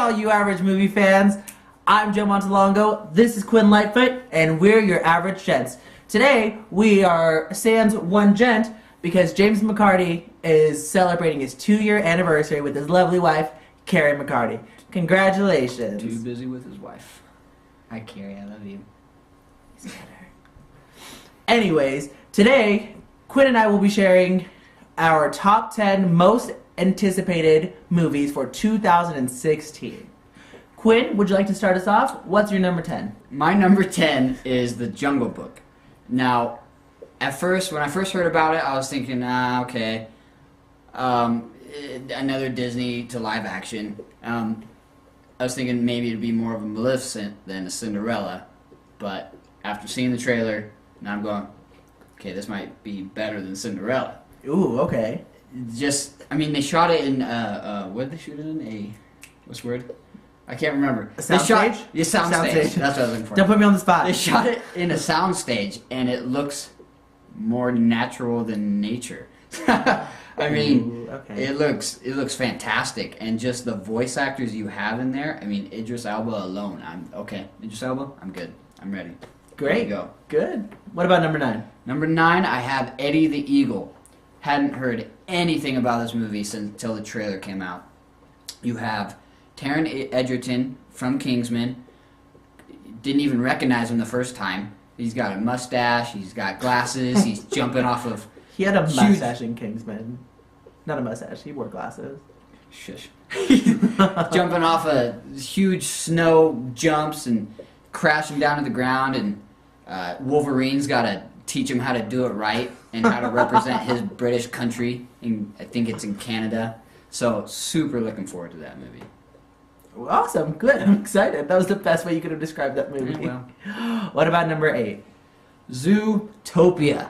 all you average movie fans. I'm Joe Montelongo, this is Quinn Lightfoot, and we're your average gents. Today, we are sans one gent because James McCarty is celebrating his 2-year anniversary with his lovely wife, Carrie McCarty. Congratulations. Too busy with his wife. Hi, Carrie, I love you. He's better. Anyways, today, Quinn and I will be sharing our top 10 most anticipated movies for 2016. Quinn, would you like to start us off? What's your number 10? My number 10 is The Jungle Book. Now, at first, when I first heard about it, I was thinking, okay, another Disney to live action. I was thinking maybe it'd be more of a Maleficent than a Cinderella, but after seeing the trailer, now I'm going, okay, this might be better than Cinderella. Ooh, okay. They shot it in, what did they shoot it in? What's the word? I can't remember. A soundstage? Yeah, soundstage. That's what I was looking for. Don't put me on the spot. They shot it in a soundstage, and it looks more natural than nature. Ooh, okay. it looks fantastic, and just the voice actors you have in there. I mean, Idris Elba alone. Idris Elba. I'm good. I'm ready. Great. There you go. Good. What about number 9? Number 9, I have Eddie the Eagle. Hadn't heard anything about this movie until the trailer came out. You have Taron Egerton from Kingsman. Didn't even recognize him the first time. He's got a mustache. He's got glasses. He's jumping off of... He had a mustache in Kingsman. Not a mustache. He wore glasses. Shush. Jumping off of huge snow jumps and crashing down to the ground. And Wolverine's got to teach him how to do it right and how to represent his British country. I think it's in Canada. So, super looking forward to that movie. Awesome. Good. I'm excited. That was the best way you could have described that movie. Yeah, well. What about number 8? Zootopia.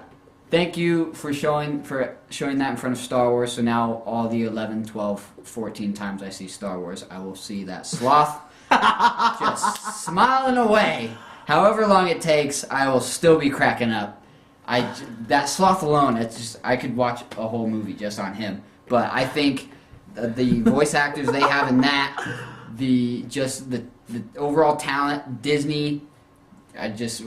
Thank you for showing that in front of Star Wars. So now all the 11, 12, 14 times I see Star Wars, I will see that sloth just smiling away. However long it takes, I will still be cracking up. That sloth alone, I could watch a whole movie just on him. But I think the voice actors they have in that, the overall talent, Disney. There's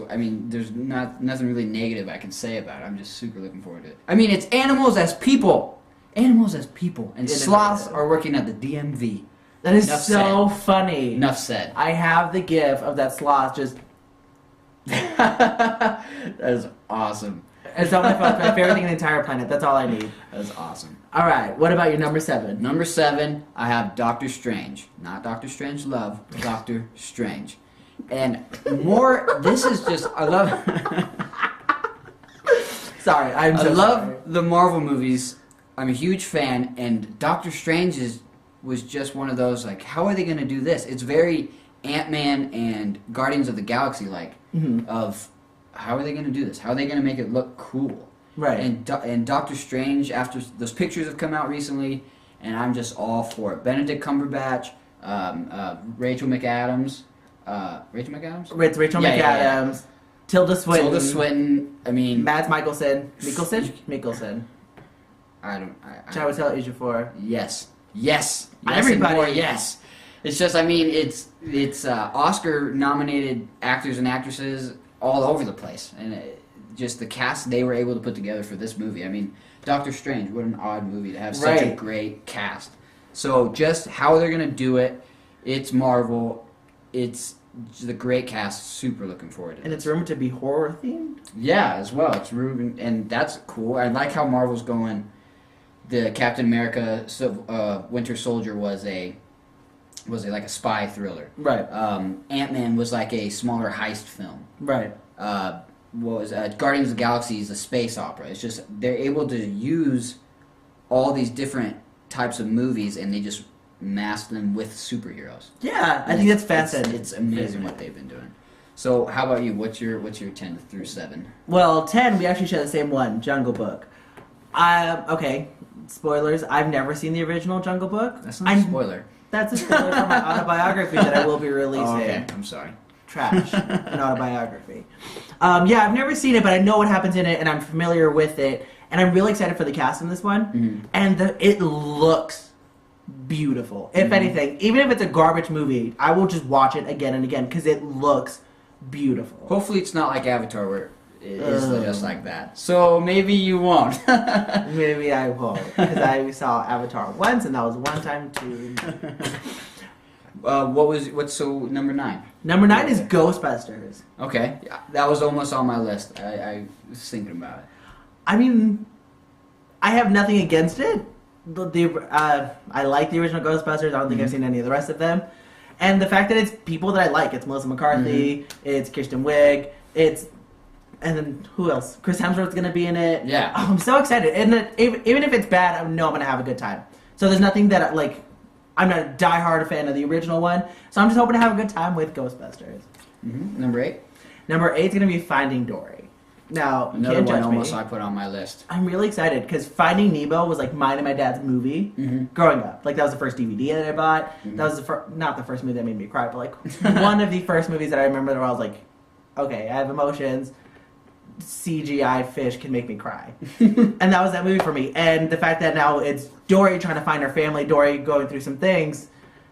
nothing really negative I can say about it. I'm just super looking forward to it. I mean, it's animals as people. Animals as people. And sloths are working at the DMV. That is so funny. Enough said. I have the gif of that sloth just... That is awesome. It's on my phone. It's my favorite thing on the entire planet. That's all I need. That is awesome. All right. What about your number 7? Number 7, I have Doctor Strange. Not Doctor Strange Love, but Doctor Strange. And more, this is just, I love... Sorry, I love the Marvel movies. I'm a huge fan, and Doctor Strange was just one of those, like, how are they going to do this? It's very Ant-Man and Guardians of the Galaxy-like, of how are they going to do this? How are they going to make it look cool? Right. And Doctor Strange, after those pictures have come out recently, and I'm just all for it. Benedict Cumberbatch, Rachel McAdams. Rachel McAdams? It's Rachel McAdams. Yeah. Tilda Swinton. Tilda Swinton. I mean... Mads Mikkelsen. Mikkelsen. Chiwetel Ejiofor. Yes. Yes. Everybody. More, yes. It's just, it's Oscar-nominated actors and actresses all over the place. And just the cast they were able to put together for this movie. I mean, Doctor Strange, what an odd movie to have such a great cast. So just how they're going to do it, it's Marvel. It's the great cast. Super looking forward to it. And it's rumored to be horror themed? Yeah, as well. It's rumored, and that's cool. I like how Marvel's going. The Captain America Winter Soldier was like a spy thriller. Right. Ant-Man was like a smaller heist film. Right. Guardians of the Galaxy is a space opera. It's just they're able to use all these different types of movies and they just mask them with superheroes. Yeah, I think that's fascinating. It's amazing what they've been doing. So how about you? What's your 10 through 7? Well, 10 we actually share the same one, Jungle Book. Okay, spoilers. I've never seen the original Jungle Book. That's not a spoiler. That's a spoiler for my autobiography that I will be releasing. Oh, okay, I'm sorry. Trash. An autobiography. Yeah, I've never seen it, but I know what happens in it, and I'm familiar with it. And I'm really excited for the cast in this one. Mm-hmm. And it looks beautiful. If anything, even if it's a garbage movie, I will just watch it again and again because it looks beautiful. Hopefully it's not like Avatar where it is just like that. So maybe you won't. Maybe I won't because I saw Avatar once and that was one time too. What's number 9? Number 9 is Ghostbusters. Okay, yeah, that was almost on my list. I was thinking about it. I mean, I have nothing against it. I like the original Ghostbusters. I don't think I've seen any of the rest of them. And the fact that it's people that I like. It's Melissa McCarthy. It's Kirsten Wiig. And then who else? Chris Hemsworth's going to be in it. Yeah. Oh, I'm so excited. And even if it's bad, I know I'm going to have a good time. So there's nothing that, I'm not a diehard fan of the original one. So I'm just hoping to have a good time with Ghostbusters. Number 8? Number 8 is going to be Finding Dory. Now, another can't one judge almost me. I put on my list. I'm really excited because Finding Nemo was mine and my dad's movie growing up. That was the first DVD that I bought. That was not the first movie that made me cry, but one of the first movies that I remember where I was like, okay, I have emotions. CGI fish can make me cry. And that was that movie for me. And the fact that now it's Dory trying to find her family, Dory going through some things.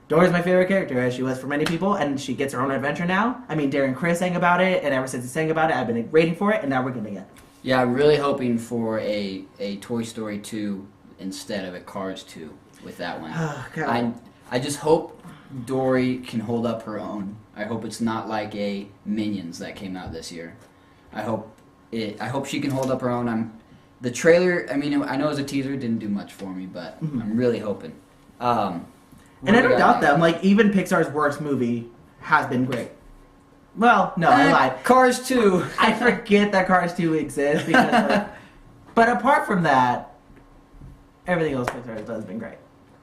Dory's my favorite character, as she was for many people, and she gets her own adventure now. I mean, Darren Criss sang about it, and ever since he sang about it, I've been waiting for it, and now we're getting it. Yeah, I'm really hoping for a Toy Story 2 instead of a Cars 2 with that one. Oh, God. I just hope Dory can hold up her own. I hope it's not like a Minions that came out this year. I hope she can hold up her own. The trailer, I mean, I know as a teaser it didn't do much for me, but I'm really hoping. And I don't doubt that. Even Pixar's worst movie has been great. Well, no, I lied. Cars 2. I forget that Cars 2 exists because, but apart from that, everything else Pixar has been great.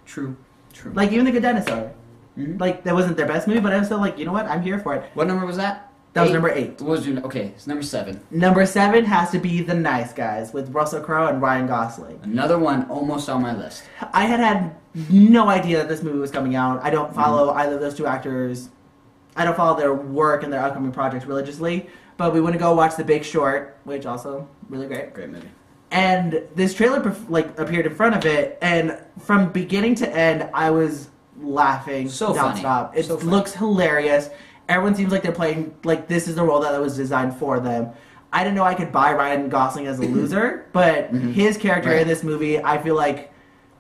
True. Even The Good Dinosaur. That wasn't their best movie, but I was still you know what? I'm here for it. What number was that? That was number 8. Okay, it's number 7. Number 7 has to be The Nice Guys with Russell Crowe and Ryan Gosling. Another one almost on my list. I had no idea that this movie was coming out. I don't follow either of those two actors. I don't follow their work and their upcoming projects religiously. But we went to go watch The Big Short, which also really great. Great movie. And this trailer appeared in front of it, and from beginning to end, I was laughing nonstop. It looks hilarious. Everyone seems like they're playing this is the role that was designed for them. I didn't know I could buy Ryan Gosling as a loser, but his character in this movie, I feel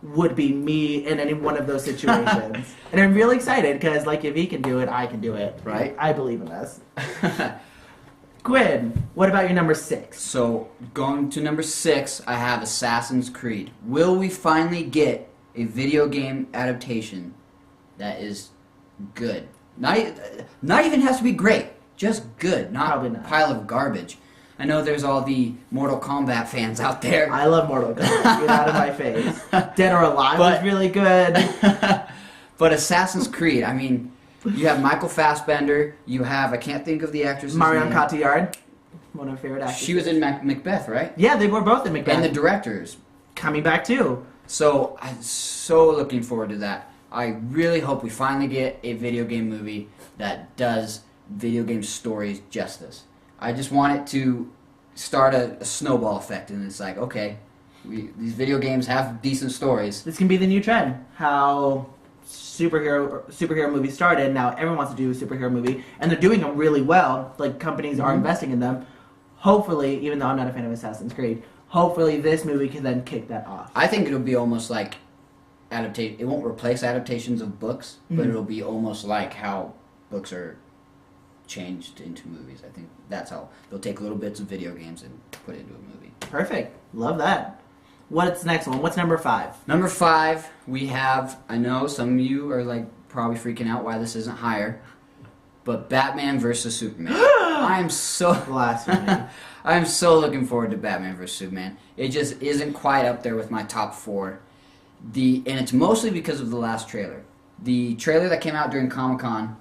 would be me in any one of those situations. And I'm really excited because if he can do it, I can do it. Right? I believe in us. Quinn, what about your number 6? So going to number 6, I have Assassin's Creed. Will we finally get a video game adaptation that is good? Not even has to be great, just good, not a pile of garbage. I know there's all the Mortal Kombat fans out there. I love Mortal Kombat. Get out of my face. Dead or Alive was really good. But Assassin's Creed, I mean, you have Michael Fassbender, you have, I can't think of the actress' Marion name. Cotillard, one of my favorite actors. She was in Macbeth, right? Yeah, they were both in Macbeth. And the directors. Coming back too. So, I'm so looking forward to that. I really hope we finally get a video game movie that does video game stories justice. I just want it to start a snowball effect, and it's okay, these video games have decent stories. This can be the new trend. How superhero movies started. Now everyone wants to do a superhero movie, and they're doing them really well. Companies are investing in them. Hopefully, even though I'm not a fan of Assassin's Creed, hopefully this movie can then kick that off. I think it'll be almost like it won't replace adaptations of books, but it'll be almost like how books are changed into movies. I think that's how they'll take little bits of video games and put it into a movie. Perfect. Love that. What's the next one? What's number 5? Number 5, we have, I know some of you are probably freaking out why this isn't higher, but Batman vs. Superman. I'm so blasphemy. I'm so looking forward to Batman vs. Superman. It just isn't quite up there with my top 4. And it's mostly because of the last trailer. The trailer that came out during Comic-Con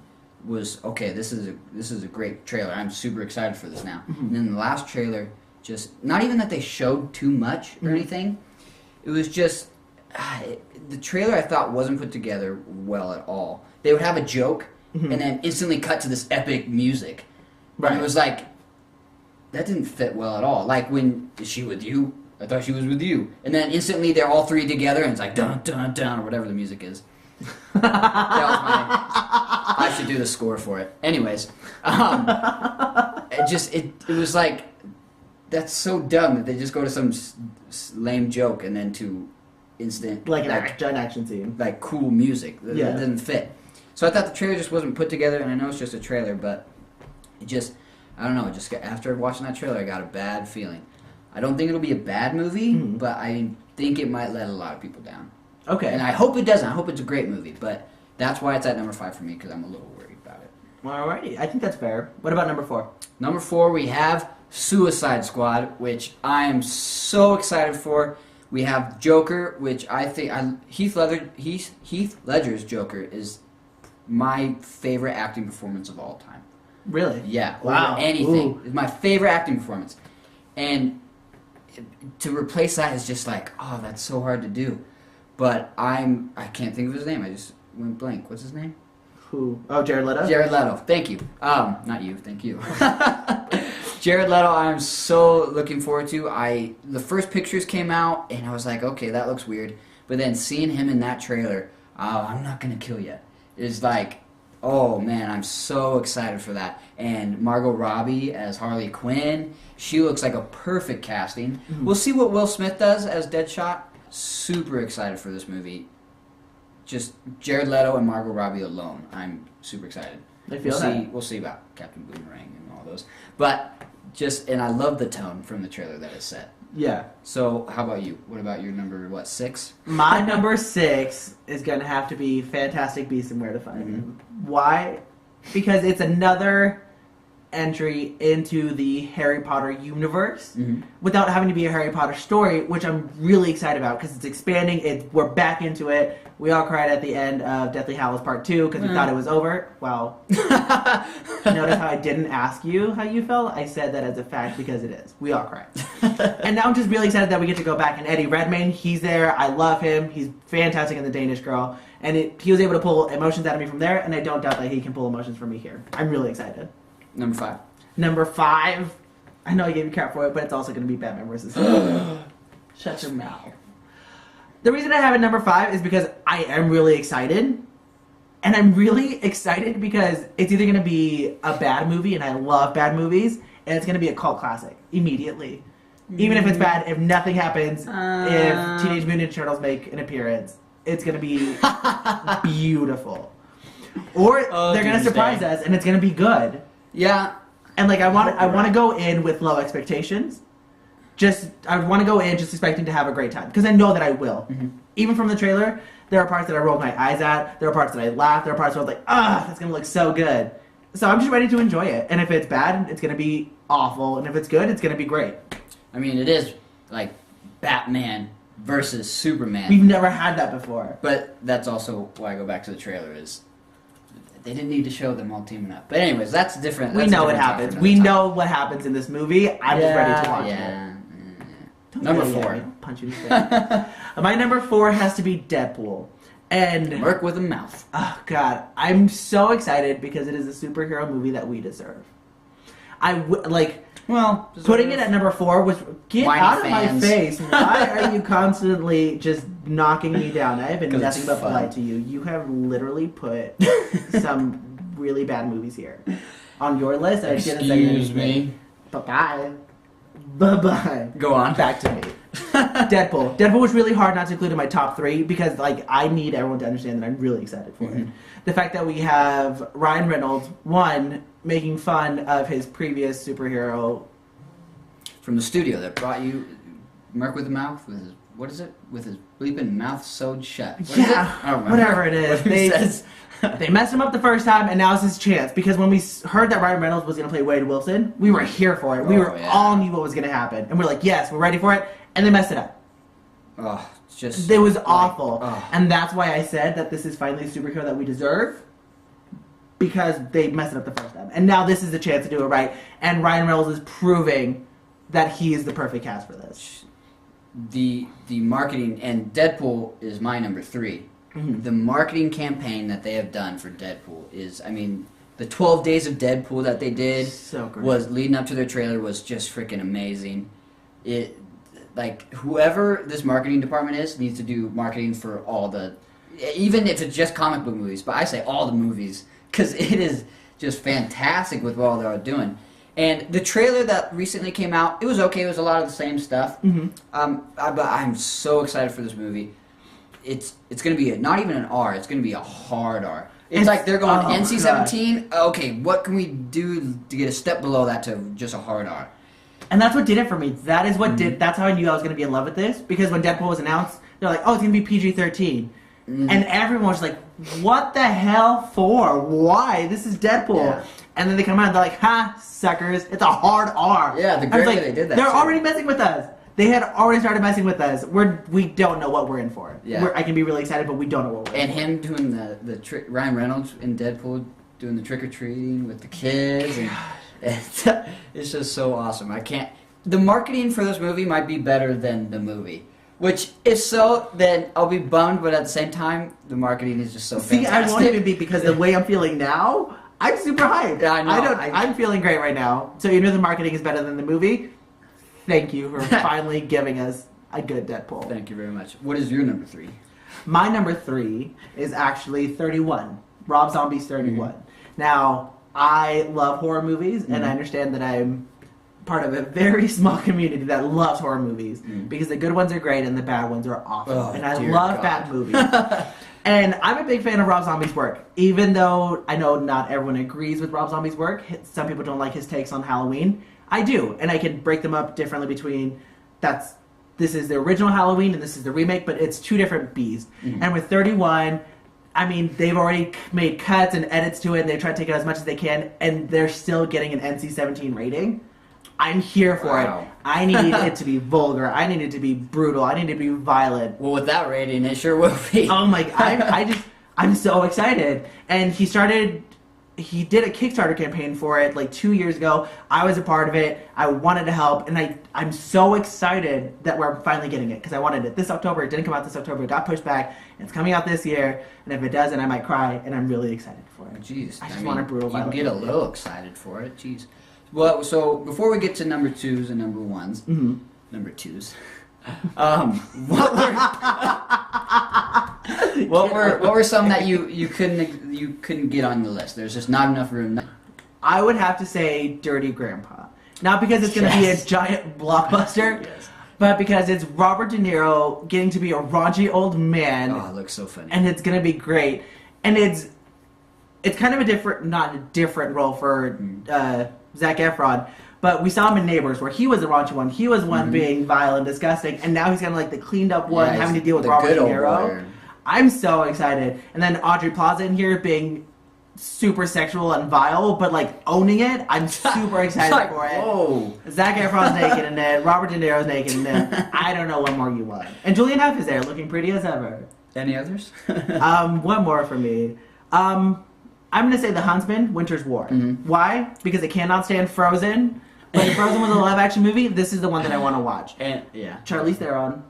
was, okay, this is a great trailer. I'm super excited for this now. And then the last trailer, just, not even that they showed too much or anything, it was just, the trailer I thought wasn't put together well at all. They would have a joke, and then instantly cut to this epic music. Right. And it was that didn't fit well at all. When, is she with you? I thought she was with you. And then instantly they're all three together and it's like dun dun dun or whatever the music is. That was I should do the score for it. Anyways, it was like, that's so dumb that they just go to some lame joke and then to instant Like an action scene. like cool music that doesn't fit. So I thought the trailer just wasn't put together, and I know it's just a trailer, but it just, I don't know, after watching that trailer I got a bad feeling. I don't think it'll be a bad movie, but I think it might let a lot of people down. Okay. And I hope it doesn't. I hope it's a great movie, but that's why it's at number 5 for me, because I'm a little worried about it. Alrighty, I think that's fair. What about number 4? Number 4, we have Suicide Squad, which I am so excited for. We have Joker, which I think Heath Ledger's Joker is my favorite acting performance of all time. Really? Yeah. Wow. Over anything. Ooh. It's my favorite acting performance. And to replace that is just like, oh, that's so hard to do. But I can't think of his name. I just went blank. What's his name? Who? Oh, Jared Leto? Jared Leto. Thank you. Not you. Thank you. Jared Leto, I'm so looking forward to. The first pictures came out, and I was like, okay, that looks weird. But then seeing him in that trailer, I'm not going to kill you, is like, oh, man, I'm so excited for that. And Margot Robbie as Harley Quinn, she looks like a perfect casting. Mm-hmm. We'll see what Will Smith does as Deadshot. Super excited for this movie. Just Jared Leto and Margot Robbie alone, I'm super excited. We'll see about Captain Boomerang and all those. But and I love the tone from the trailer that is set. Yeah. So, how about you? What about your number, 6? My number 6 is going to have to be Fantastic Beasts and Where to Find Them. Why? Because it's another entry into the Harry Potter universe without having to be a Harry Potter story, which I'm really excited about because it's expanding. We're back into it. We all cried at the end of Deathly Hallows Part 2 because we thought it was over. Well, notice how I didn't ask you how you felt? I said that as a fact because it is. We all cried. And now I'm just really excited that we get to go back. And Eddie Redmayne, he's there. I love him. He's fantastic in The Danish Girl. And he was able to pull emotions out of me from there, and I don't doubt that he can pull emotions from me here. I'm really excited. Number 5. Number 5. I know I gave you crap for it, but it's also going to be Batman vs. Superman. Shut your mouth. The reason I have it number 5 is because I am really excited. And I'm really excited because it's either going to be a bad movie, and I love bad movies, and it's going to be a cult classic immediately. Even if it's bad, if nothing happens, if Teenage Mutant Ninja Turtles make an appearance, it's going to be beautiful. Or they're going to surprise us, and it's going to be good. Yeah. And like I want to go in with low expectations. I want to go in just expecting to have a great time because I know that I will. Even from the trailer, there are parts that I rolled my eyes at. There are parts that I laughed. There are parts where I was like, that's gonna look so good. So I'm just ready to enjoy it. And if it's bad, it's gonna be awful. And if it's good, it's gonna be great. I mean, it is like Batman versus Superman. We've never had that before. But that's also why I go back to the trailer is they didn't need to show them all teaming up. But anyways, that's different. We know what happens. We know what happens in this movie. I'm just ready to watch it. Number 4. I'll punch you in the face. My number 4 has to be Deadpool. And work with a mouth. Oh, God. I'm so excited because it is a superhero movie that we deserve. Putting it at number 4 was... Get out of my face. Why are you constantly just knocking me down? I have been nothing but polite to you. You have literally put some really bad movies here on your list. Excuse me. Bye-bye. Bye-bye. Go on. Back to me. Deadpool. Deadpool was really hard not to include in my top 3 because, I need everyone to understand that I'm really excited for it. The fact that we have Ryan Reynolds, making fun of his previous superhero. From the studio that brought you Merc with a Mouth with his, what is it? With his bleeping mouth sewed shut. Whatever it is. They messed him up the first time, and now it's his chance. Because when we heard that Ryan Reynolds was going to play Wade Wilson, we were here for it. We all knew what was going to happen. And we're like, yes, we're ready for it. And they messed it up. Oh, it's just... It was awful. And that's why I said that this is finally a superhero that we deserve. Because they messed it up the first time. And now this is the chance to do it right. And Ryan Reynolds is proving that he is the perfect cast for this. The marketing... And Deadpool is my number 3. The marketing campaign that they have done for Deadpool is, the 12 Days of Deadpool that they did was leading up to their trailer was just freaking amazing. like whoever this marketing department is needs to do marketing for all the, even if it's just comic book movies, but I say all the movies because it is just fantastic with what they're doing. And the trailer that recently came out, it was okay. It was a lot of the same stuff. But I'm so excited for this movie. It's going to be not even an R. It's going to be a hard R. It's like they're going NC-17. Okay, what can we do to get a step below that to just a hard R? And that's what did it for me. That is what did. That's how I knew I was going to be in love with this. Because when Deadpool was announced, they're like, "Oh, it's going to be PG-13," and everyone was like, "What the hell for? Why? This is Deadpool." Yeah. And then they come out and they're like, "Ha, suckers! It's a hard R." Yeah, the great way they did that. They're already messing with us. They had already started messing with us. We don't know what we're in for. Yeah. I can be really excited, but we don't know what we're in for. And him doing the Ryan Reynolds in Deadpool doing the trick or treating with the kids, and it's just so awesome. I can't. The marketing for this movie might be better than the movie. Which, if so, then I'll be bummed. But at the same time, the marketing is just so fantastic. See, I won't even be because the way I'm feeling now, I'm super hyped. Yeah, I know. I'm feeling great right now. So you know the marketing is better than the movie. Thank you for finally giving us a good Deadpool. Thank you very much. What is your number 3? My number 3 is actually 31. Rob Zombie's 31. Now, I love horror movies, and I understand that I'm part of a very small community that loves horror movies because the good ones are great and the bad ones are awful. Oh, and I love bad movies. And I'm a big fan of Rob Zombie's work, even though I know not everyone agrees with Rob Zombie's work. Some people don't like his takes on Halloween. I do, and I can break them up differently between this is the original Halloween and this is the remake, but it's two different beasts. And with 31, I mean, they've already made cuts and edits to it, and they try to take it as much as they can, and they're still getting an NC-17 rating. I'm here for it. I need it to be vulgar. I need it to be brutal. I need it to be violent. Well, with that rating, it sure will be. Oh my! I'm so excited. And he did a Kickstarter campaign for it like 2 years ago. I was a part of it. I wanted to help, and I'm so excited that we're finally getting it because I wanted it this October. It didn't come out this October. It got pushed back. And it's coming out this year, and if it doesn't, I might cry. And I'm really excited for it. Jeez, I just want a brutal. You can get a little excited for it. Jeez. Well, so before we get to number 2s and number 1s, number 2s, what were some that you couldn't get on the list? There's just not enough room. I would have to say Dirty Grandpa, not because it's going to be a giant blockbuster, but because it's Robert De Niro getting to be a raunchy old man. Oh, it looks so funny, and it's going to be great, and it's kind of not a different role for Zac Efron, but we saw him in Neighbors where he was the raunchy one. He was one being vile and disgusting, and now he's kind of like the cleaned up one having to deal with Robert De Niro. I'm so excited. And then Aubrey Plaza in here being super sexual and vile, but like owning it. I'm super excited for it. Whoa. Zac Efron's naked in it. Robert De Niro's naked in it. I don't know what more you want. And Julianne Hough is there looking pretty as ever. Any others? One more for me. I'm going to say The Huntsman, Winter's War. Why? Because I cannot stand Frozen. But if Frozen was a live-action movie, this is the one that I want to watch. And Charlize Theron,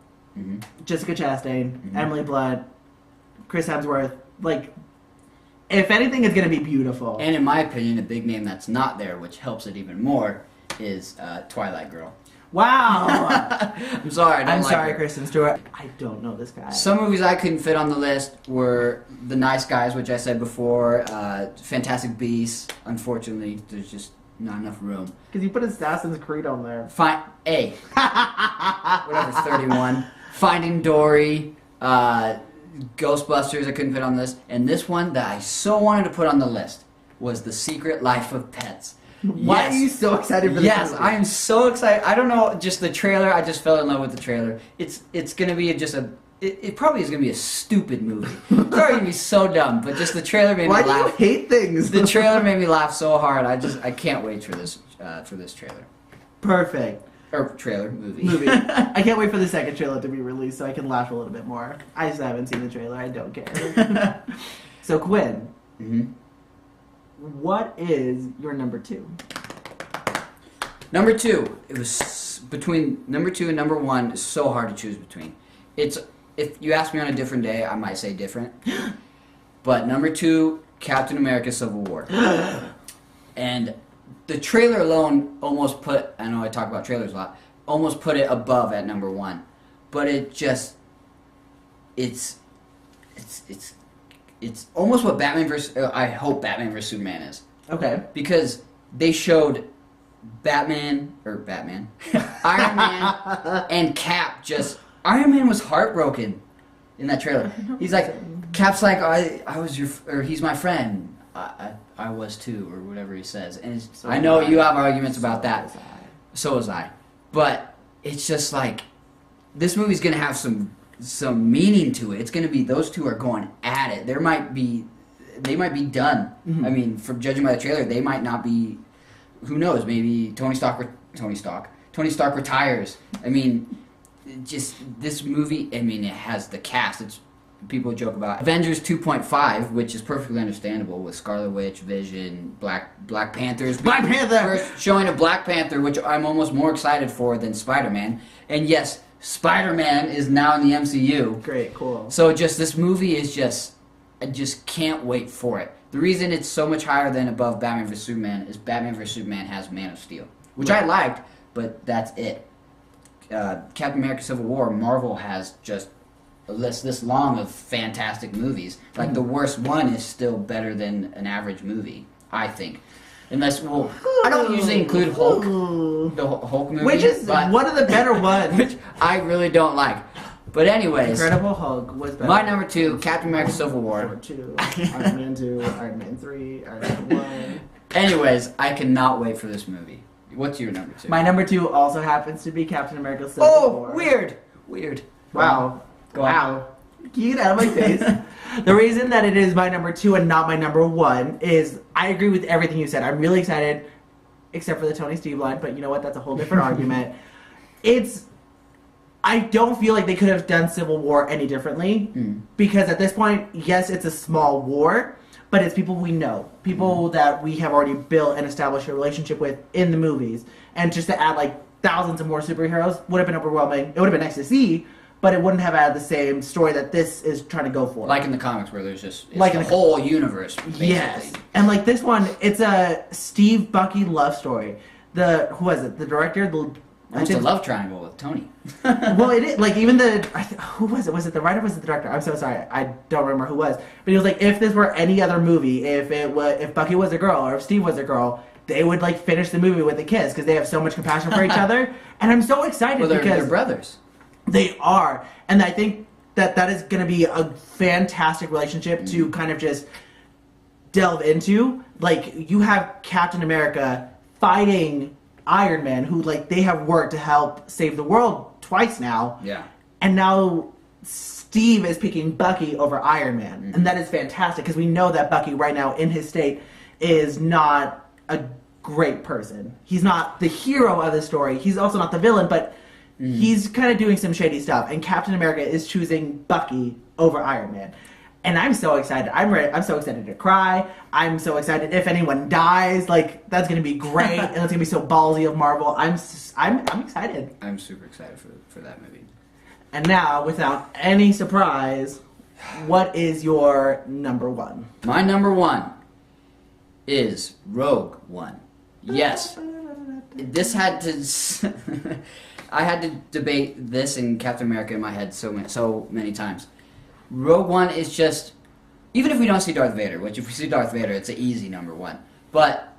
Jessica Chastain, Emily Blunt, Chris Hemsworth. Like, if anything, it's going to be beautiful. And in my opinion, a big name that's not there, which helps it even more, is Twilight Girl. Wow! I'm sorry. I'm sorry, Kristen Stewart. I don't know this guy. Some movies I couldn't fit on the list were The Nice Guys, which I said before, Fantastic Beasts. Unfortunately, there's just not enough room. Because you put Assassin's Creed on there. Fine. A. Whatever, 31. Finding Dory. Ghostbusters I couldn't fit on the list. And this one that I so wanted to put on the list was The Secret Life of Pets. Why are you so excited for this movie? I am so excited. I don't know, just the trailer, I just fell in love with the trailer. It's going to be just it probably is going to be a stupid movie. It's probably going to be so dumb, but just the trailer made me laugh. Why do you hate things? The trailer made me laugh so hard. I can't wait for this trailer. Perfect. Or trailer, movie. I can't wait for the second trailer to be released so I can laugh a little bit more. I just haven't seen the trailer. I don't care. So, Quinn. What is your number 2? Number 2. It was between number 2 and number 1. It's so hard to choose between. If you ask me on a different day, I might say different. But number 2, Captain America: Civil War. And the trailer alone almost put, I know I talk about trailers a lot, almost put it above at number 1, but it just it's almost what Batman versus I hope Batman versus Superman is. Okay. Because they showed Iron Man, and Cap just. Iron Man was heartbroken in that trailer. He's like, Cap's like, he's my friend. I was too, or whatever he says. And I know you have arguments about that. So was I. But it's just like, this movie's gonna have some meaning to it. It's gonna be, those two are going at it. They might be done. Mm-hmm. I mean, from judging by the trailer, they might not be. Who knows? Maybe Tony Stark retires. I mean, just this movie. I mean, it has the cast. It's people joke about Avengers 2.5, which is perfectly understandable with Scarlet Witch, Vision, Black Panthers. Black Panther. First showing of Black Panther, which I'm almost more excited for than Spider-Man. And yes, Spider-Man is now in the MCU. Great, cool. So just this movie is just. I just can't wait for it. The reason it's so much higher than above Batman vs. Superman is Batman vs. Superman has Man of Steel, which I liked, but that's it. Captain America Civil War, Marvel has just a list this long of fantastic movies. Like, the worst one is still better than an average movie, I think. Unless, well, I don't usually include Hulk, the Hulk movie. Which is one of the better ones. Which I really don't like. But anyways, Incredible Hulk was better. My number 2, Captain America Civil War. Number 2, Iron Man 2, Iron Man 3, Iron Man 1. Anyways, I cannot wait for this movie. What's your number 2? My number 2 also happens to be Captain America Civil War. Weird. Wow. Go on. Wow. Can you get out of my face? The reason that it is my number 2 and not my number 1 is I agree with everything you said. I'm really excited, except for the Tony Steve line, but you know what? That's a whole different argument. I don't feel like they could have done Civil War any differently, because at this point, yes, it's a small war, but it's people we know, people that we have already built and established a relationship with in the movies, and just to add like thousands of more superheroes would have been overwhelming. It would have been nice to see, but it wouldn't have had the same story that this is trying to go for. Like in the comics, where there's just like the whole universe, basically. Yes, and like this one, it's a Steve Bucky love story. Who was it? The director. Almost a love triangle with Tony. Well, it is. Like, even who was it? Was it the writer or was it the director? I'm so sorry. I don't remember who was. But he was like, if this were any other movie, if Bucky was a girl or if Steve was a girl, they would, like, finish the movie with a kiss because they have so much compassion for each other. And I'm so excited because... they're brothers. They are. And I think that is going to be a fantastic relationship to kind of just delve into. Like, you have Captain America fighting Iron Man, who, like, they have worked to help save the world twice now. Yeah. And now Steve is picking Bucky over Iron Man. Mm-hmm. And that is fantastic, because we know that Bucky right now in his state is not a great person. He's not the hero of the story. He's also not the villain, but he's kind of doing some shady stuff. And Captain America is choosing Bucky over Iron Man. And I'm so excited. I'm so excited to cry. I'm so excited if anyone dies. Like, that's going to be great. And it's going to be so ballsy of Marvel. I'm excited. I'm super excited for that movie. And now, without any surprise, what is your number 1? My number 1 is Rogue One. Yes. This had to... I had to debate this and Captain America in my head so many times. Rogue One is just, even if we don't see Darth Vader, which if we see Darth Vader, it's an easy number 1. But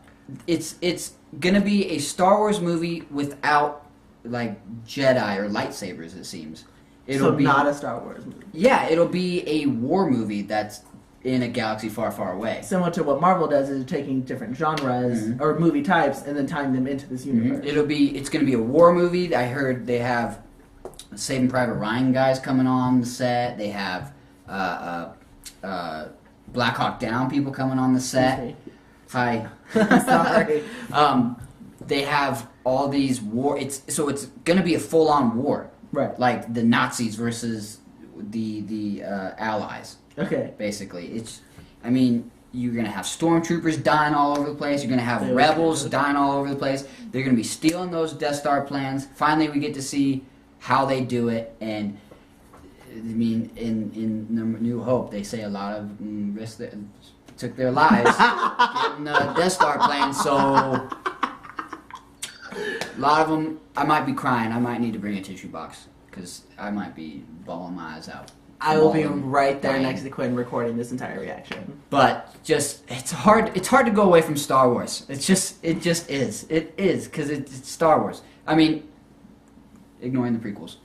it's gonna be a Star Wars movie without, like, Jedi or lightsabers. It seems. It'll be not a Star Wars movie. Yeah, it'll be a war movie that's in a galaxy far, far away. Similar to what Marvel does, is taking different genres or movie types and then tying them into this universe. It's gonna be a war movie. I heard they have Saving Private Ryan guys coming on the set. They have Black Hawk Down people coming on the set. Hi. Sorry. They have all these war. It's gonna be a full-on war, right? Like the Nazis versus the Allies. Okay. Basically, you're gonna have stormtroopers dying all over the place. You're gonna have rebels dying all over the place. They're gonna be stealing those Death Star plans. Finally, we get to see how they do it. And I mean, in New Hope, they say a lot of took their lives getting the Death Star plans. So A lot of them, I might be crying. I might need to bring a tissue box because I might be bawling my eyes out. I will be right there next to Quinn recording this entire reaction. But just it's hard to go away from Star Wars. It just is. It is because it's Star Wars. I mean, ignoring the prequels.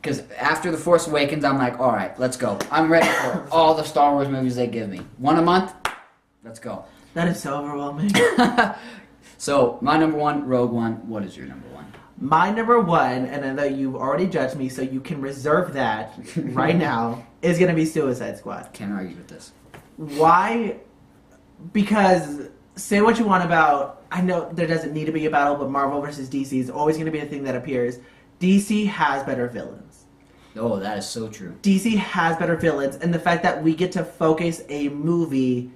Because after The Force Awakens, I'm like, all right, let's go. I'm ready for all the Star Wars movies they give me. One a month, let's go. That is so overwhelming. So my number one, Rogue One. What is your number one? My number one, and I know you've already judged me, so you can reserve that right now, is going to be Suicide Squad. Can't argue with this. Why? Because, say what you want about, I know there doesn't need to be a battle, but Marvel versus DC is always going to be a thing that appears. DC has better villains. Oh, that is so true. DC has better villains, and the fact that we get to focus a movie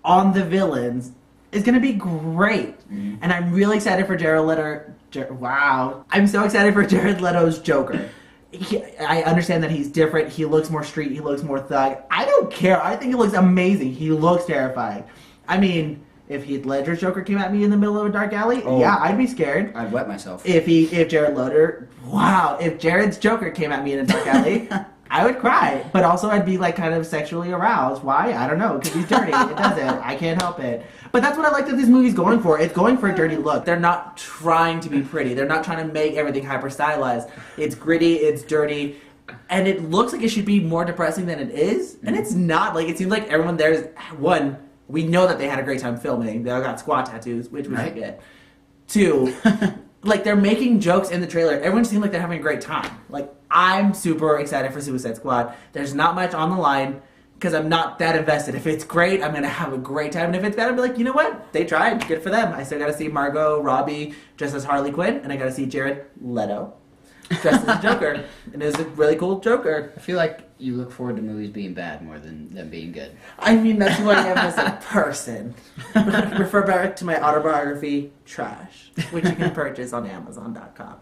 on the villains is going to be great. Mm-hmm. And I'm really excited for Jared Leto. Wow. I'm so excited for Jared Leto's Joker. I understand that he's different. He looks more street. He looks more thug. I don't care. I think he looks amazing. He looks terrifying. I mean, if Heath Ledger's Joker came at me in the middle of a dark alley, yeah, I'd be scared. I'd wet myself. If Jared's Joker came at me in a dark alley, I would cry. But also I'd be like kind of sexually aroused. Why? I don't know. Because he's dirty. It doesn't. I can't help it. But that's what I like that this movie's going for. It's going for a dirty look. They're not trying to be pretty. They're not trying to make everything hyper stylized. It's gritty. It's dirty. And it looks like it should be more depressing than it is. And it's not. Like, it seems like everyone there is, one, we know that they had a great time filming. They all got squad tattoos, which we should get. Two, like, they're making jokes in the trailer. Everyone seems like they're having a great time. Like, I'm super excited for Suicide Squad. There's not much on the line because I'm not that invested. If it's great, I'm going to have a great time. And if it's bad, I'll be like, you know what? They tried. Good for them. I still got to see Margot Robbie dressed as Harley Quinn, and I got to see Jared Leto dressed as a Joker. And it was a really cool Joker. I feel like you look forward to movies being bad more than them being good. I mean, that's who I am as a person. But I can refer back to my autobiography, Trash, which you can purchase on Amazon.com.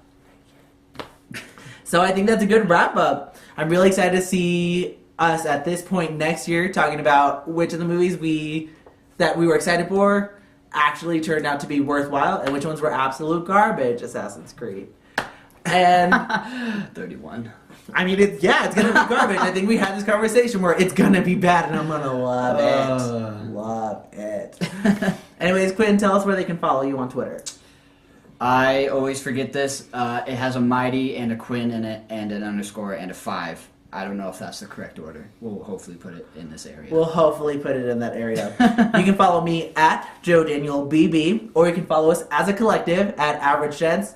So I think that's a good wrap-up. I'm really excited to see us at this point next year talking about which of the movies that we were excited for actually turned out to be worthwhile and which ones were absolute garbage. Assassin's Creed. And 31. I mean, it's going to be garbage. I think we had this conversation where it's going to be bad and I'm going to love it. Love it. Anyways, Quinn, tell us where they can follow you on Twitter. I always forget this. It has a Mighty and a Quinn in it and an underscore and a 5. I don't know if that's the correct order. We'll hopefully put it in this area. We'll hopefully put it in that area. You can follow me at JoeDanielBB, or you can follow us as a collective at Average Gents,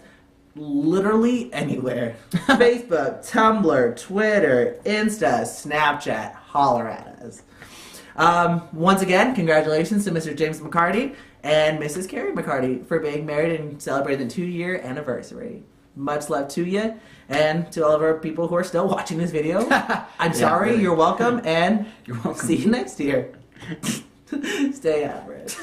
literally anywhere. Facebook, Tumblr, Twitter, Insta, Snapchat, holler at us. Once again, congratulations to Mr. James McCarty and Mrs. Carrie McCarty for being married and celebrating the 2-year anniversary. Much love to you, and to all of our people who are still watching this video. I'm sorry, really. You're welcome, and you're welcome. See you next year. Stay average.